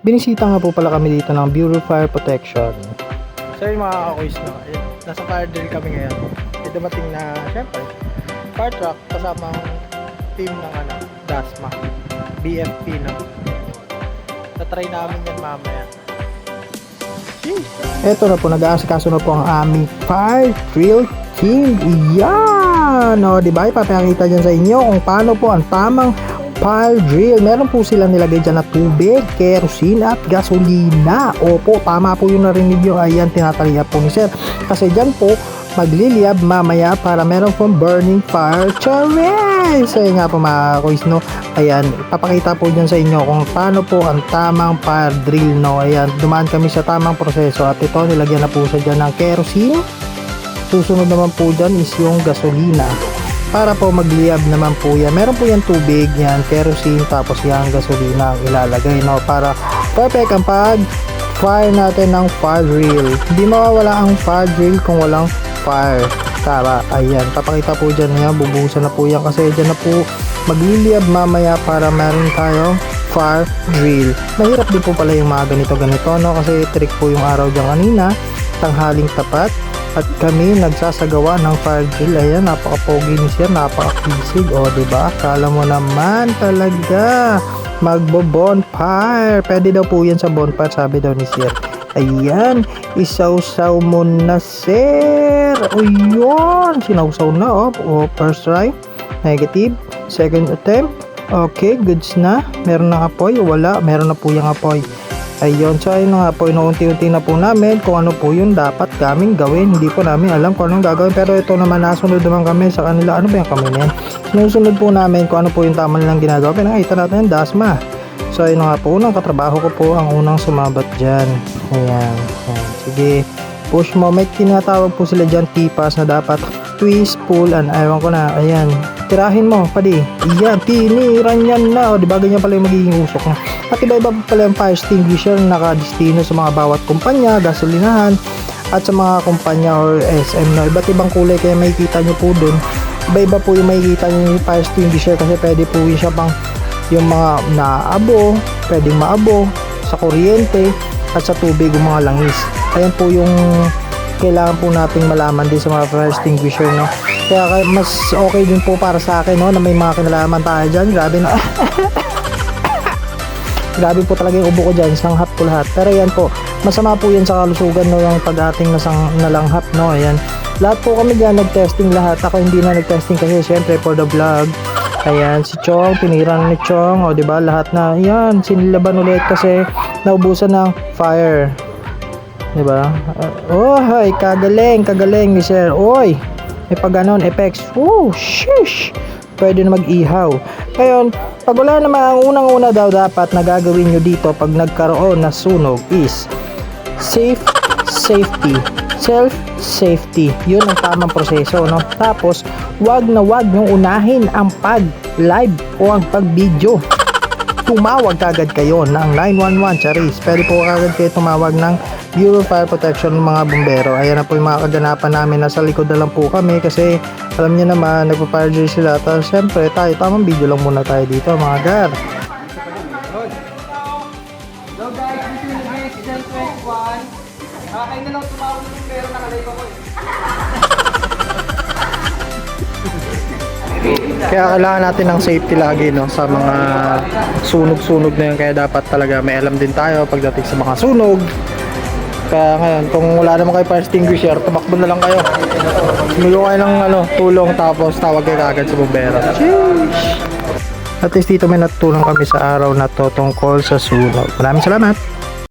binisita nga po pala kami dito ng Bureau of Fire Protection. So yun mga kakuis, no? Nasa fire drill kami ngayon. Dumating na, syempre, fire truck kasama ang team ng DASMA, BFP, no? Tatry namin yan mamaya. Eto na po, nag-aasikaso na po ang aming fire drill team. Iyan! O, diba? Ipapakita dyan sa inyo kung paano po ang tamang fire drill. Meron po silang nilagay dyan na tubig, kerosene at gasolina. Opo, tama po yung narinig nyo. Ayan, tinatalihan po ni sir. Kasi dyan po, magliliyab mamaya para meron pong burning fire. Charis! So yun nga po mga kuis, no? Ayan, papakita po dyan sa inyo kung paano po ang tamang fire drill, no? Ayan, dumaan kami sa tamang proseso at ito, nilagyan na po siya dyan ng kerosene. Susunod naman po dyan is yung gasolina. Para po magliyab naman po yan. Meron po yan tubig, yan, kerosene, tapos yan gasolina ang ilalagay, no? Para perfect ang fire natin ng fire drill. Hindi mawawala ang fire drill kung walang fire. Tara, ayan, papakita po dyan yan, bubuhusan na po yan kasi dyan na po magliliyab mamaya para meron tayong fire drill. Mahirap din po pala yung mga ganito, no? Kasi trick po yung araw dyan kanina, tanghaling tapat, at kami nagsasagawa ng fire drill. Ayan, napaka-pogi ni sir, napaka-kisig, o diba? Akala mo naman talaga magbo-bonfire. Pwede daw po yan sa bonfire, sabi daw ni sir. Ayan, isaw-saw mo na sir. O yun, sinawsaw na, first try, negative, second attempt, okay, goods na. Meron ng apoy, wala, meron na po yung apoy. Ayun, so ayun nga po, inuunti-unti na po namin kung ano po yung dapat kaming gawin. Hindi po namin alam kung anong gagawin, pero ito naman, nasunod naman kami sa kanila. Ano ba yung kami na yan? Sinusunod po namin kung ano po yung tama nilang ginagawa. Pinakita natin yung DASMA. So ayun nga po, unang katrabaho ko po ang unang sumabat dyan. Ayan, ayan. Sige, push mo. May tinatawag po sila dyan, tipas, na dapat twist, pull, and ewan ko na. Ayan, tirahin mo, padi. Iyan, tiniran yan na. O, diba ganyan pala yung magiging usok na. At iba-iba pala yung fire extinguisher na nakadistino sa mga bawat kumpanya, gasolinahan, at sa mga kumpanya or SM, no? Iba't ibang kulay, kaya makikita nyo po dun. Iba-iba po yung makikita nyo yung fire extinguisher kasi pwede po yun siya pang yung mga naabo, pwedeng maabo sa kuryente at sa tubig yung mga langis. Ayan po yung kailangan po nating malaman din sa mga fire extinguisher, no? Kaya mas okay din po para sa akin, no, na may mga kinalaman tayo dyan. Grabe na grabe po talaga yung ubo ko dyan, sanghap ko lahat. Pero yan po, masama po yan sa kalusugan, no, yung pag-ating nalanghap, no. Ayan, lahat po kami dyan nag-testing lahat. Ako hindi na nag-testing kasi syempre for the vlog. Ayan, si Chong, tiniran ni Chong, o diba, lahat na, yan, sinilaban ulit kasi naubusan ng fire. Diba? Oh, hay, kagaling ni sir. Oy, may pag ganon, effects. Oh, shish! Pwede na mag-ihaw. Ngayon, pag wala naman, ang unang-una daw dapat na gagawin nyo dito pag nagkaroon na sunog is safety. Self-safety. Yun ang tamang proseso, no? Tapos, wag nyong unahin ang pag-live o ang pag-video. Tumawag agad kayo ng 911, charis. Pwede po agad kayo tumawag ng Bureau of Fire Protection ng mga bumbero. Ayan na po yung mga kaganapan namin. Nasa likod na lang po kami kasi alam niyo naman, nagpa-fire drill sila. Tapos syempre tayo, tamang video lang muna tayo dito mga gar. Hello guys, this is Resident 21. Kayo na lang tumawag ng bumbero, nakalive ako eh. Kaya kailangan natin ng safety lagi, no, sa mga sunog-sunog na yun. Kaya dapat talaga may alam din tayo pagdating sa mga sunog. Kaya ngayon, kung wala naman kayo fire extinguisher, tumakbo na lang kayo. Sumigaw kayo ng tulong, tapos tawag kayo agad sa bumbero. At least dito may natulong kami sa araw na to tungkol sa sunog. Maraming salamat!